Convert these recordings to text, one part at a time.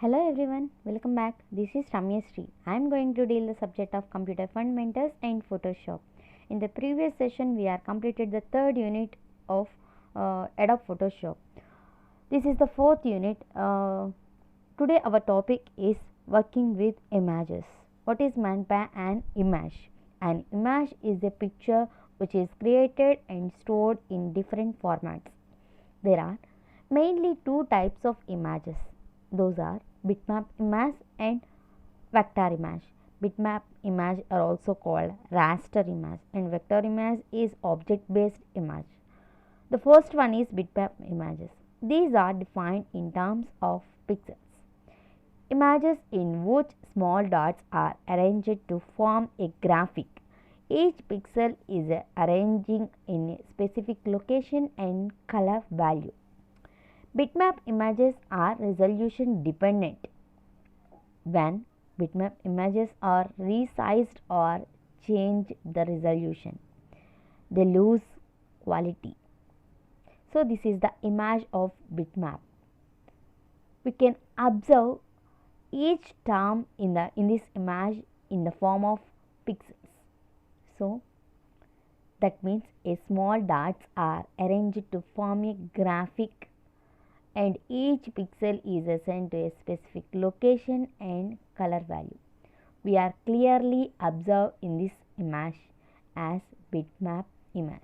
Hello everyone, welcome back. This is Ramya Sri. I am going to deal the subject of computer fundamentals and Photoshop. In the previous session, we are completed the third unit of Adobe Photoshop. This is the fourth unit. Today our topic is working with images. What is meant by an image? An image is a picture which is created and stored in different formats. There are mainly two types of images. Those are bitmap image and vector image. Bitmap image are also called raster image and vector image is object based image. The first one is bitmap images. These are defined in terms of pixels. Images in which small dots are arranged to form a graphic. Each pixel is arranging in a specific location and color value. Bitmap images are resolution dependent. When bitmap images are resized or change the resolution, they lose quality. So this is the image of bitmap. We can observe each term in this image in the form of pixels. So that means a small dots are arranged to form a graphic and each pixel is assigned to a specific location and color value. We are clearly observed in this image as bitmap image.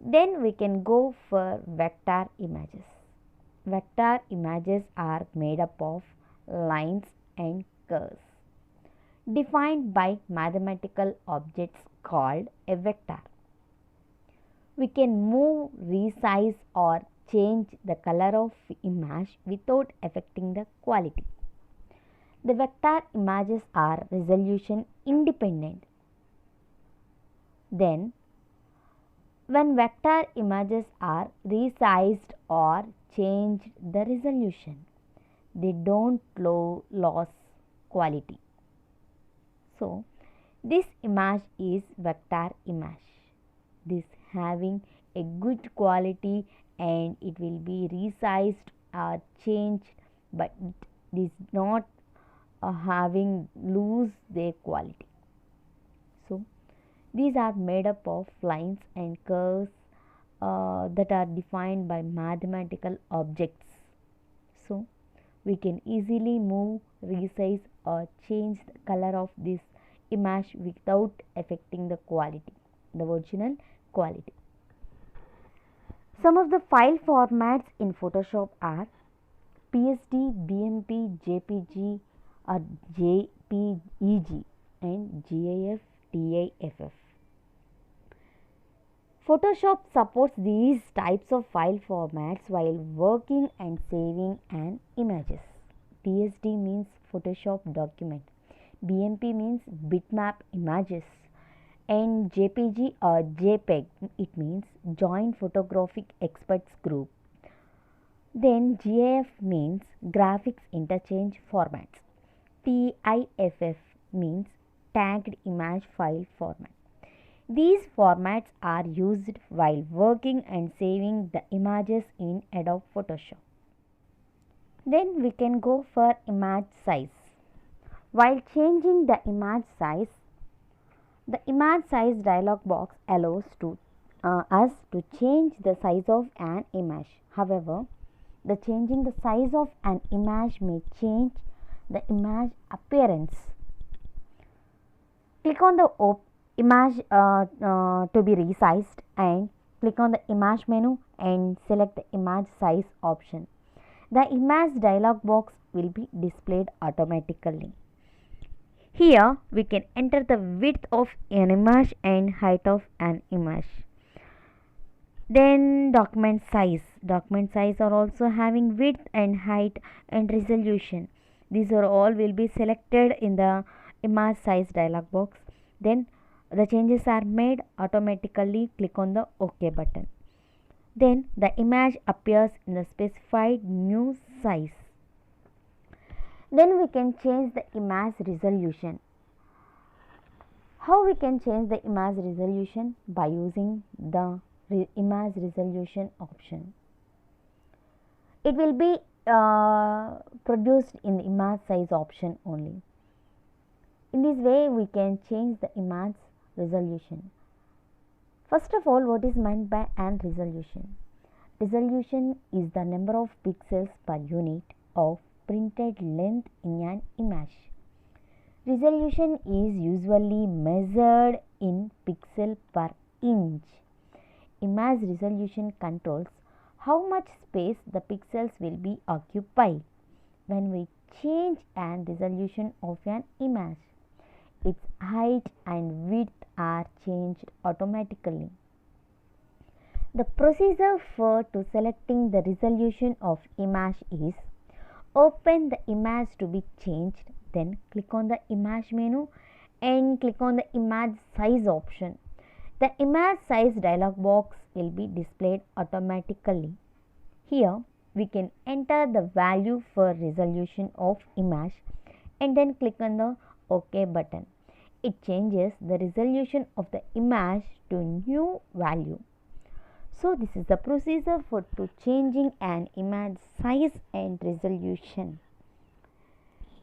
Then we can go for vector images. Vector images are made up of lines and curves defined by mathematical objects called a vector. We can move, resize or change the color of image without affecting the quality. The vector images are resolution independent. Then, when vector images are resized or changed the resolution, they don't lose quality. So, this image is vector image. This having a good quality and it will be resized or changed, but it is not having lose their quality. So these are made up of lines and curves that are defined by mathematical objects. So we can easily move, resize or change the color of this image without affecting the quality, the original quality. Some of the file formats in Photoshop are PSD, BMP, JPG or JPEG and GIF, TIFF. Photoshop supports these types of file formats while working and saving an images. PSD means Photoshop document. BMP means bitmap images. And JPG or JPEG, it means Joint Photographic Experts Group. Then GIF means Graphics Interchange Formats. TIFF means Tagged Image File Format. These formats are used while working and saving the images in Adobe Photoshop. Then we can go for image size. While changing the image size, the image size dialog box allows us to change the size of an image. However, the changing the size of an image may change the image appearance. Click on the image to be resized and click on the image menu and select the image size option. The image dialog box will be displayed automatically. Here we can enter the width of an image and height of an image. Then document size. Document size are also having width and height and resolution. These are all will be selected in the image size dialog box. Then the changes are made automatically. Click on the OK button. Then the image appears in the specified new size. Then we can change the image resolution. How we can change the image resolution? By using the image resolution option. It will be produced in the image size option only. In this way, we can change the image resolution. First of all, what is meant by an resolution? Resolution is the number of pixels per unit of printed length in an image. Resolution is usually measured in pixel per inch. Image resolution controls how much space the pixels will be occupied. When we change an resolution of an image, its height and width are changed automatically. The procedure for to selecting the resolution of image is: open the image to be changed, then click on the image menu and click on the image size option. The image size dialog box will be displayed automatically. Here we can enter the value for resolution of image and then click on the OK button. It changes the resolution of the image to new value. So this is the procedure for to changing an image size and resolution.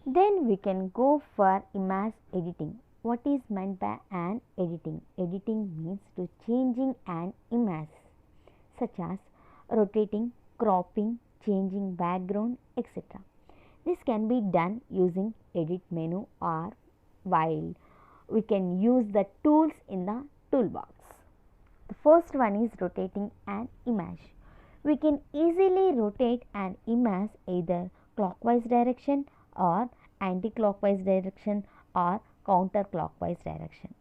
Then we can go for image editing. What is meant by an editing? Editing means to changing an image, such as rotating, cropping, changing background, etc. This can be done using edit menu or while we can use the tools in the toolbox. The first one is rotating an image. We can easily rotate an image either clockwise direction or anti-clockwise direction or counterclockwise direction.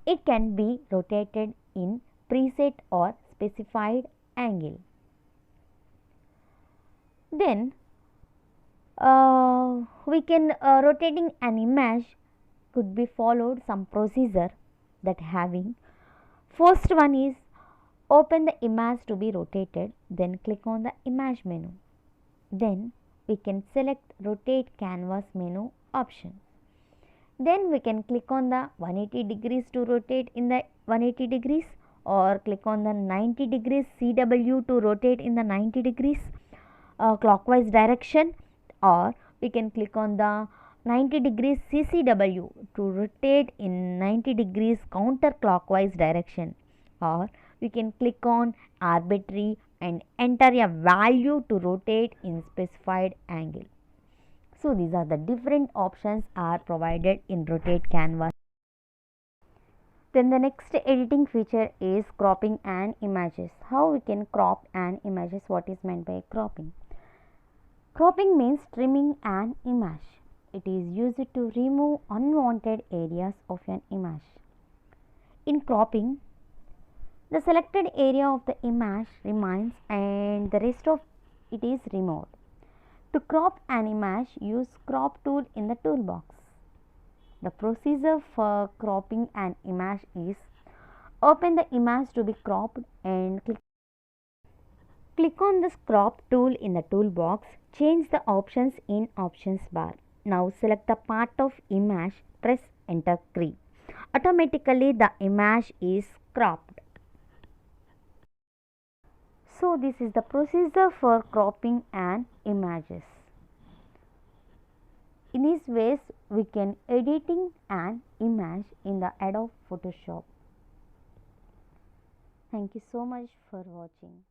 It can be rotated in preset or specified angle. Then we can rotating an image could be followed some procedure that having. First one is open the image to be rotated, then click on the image menu. Then we can select rotate canvas menu option. Then we can click on the 180 degrees to rotate in the 180 degrees, or click on the 90 degrees CW to rotate in the 90 degrees clockwise direction, or we can click on the 90 degrees CCW to rotate in 90 degrees counterclockwise direction, or we can click on arbitrary and enter a value to rotate in specified angle. So these are the different options are provided in rotate canvas. Then the next editing feature is cropping an images. How we can crop an images? What is meant by cropping? Cropping means trimming an image. It is used to remove unwanted areas of an image. In cropping, the selected area of the image remains and the rest of it is removed. To crop an image, use crop tool in the toolbox. The procedure for cropping an image is: open the image to be cropped and click on this crop tool in the toolbox. Change the options in options bar. Now select the part of image, press enter key. Automatically the image is cropped. So this is the procedure for cropping an images. In these ways we can editing an image in the Adobe Photoshop. Thank you so much for watching.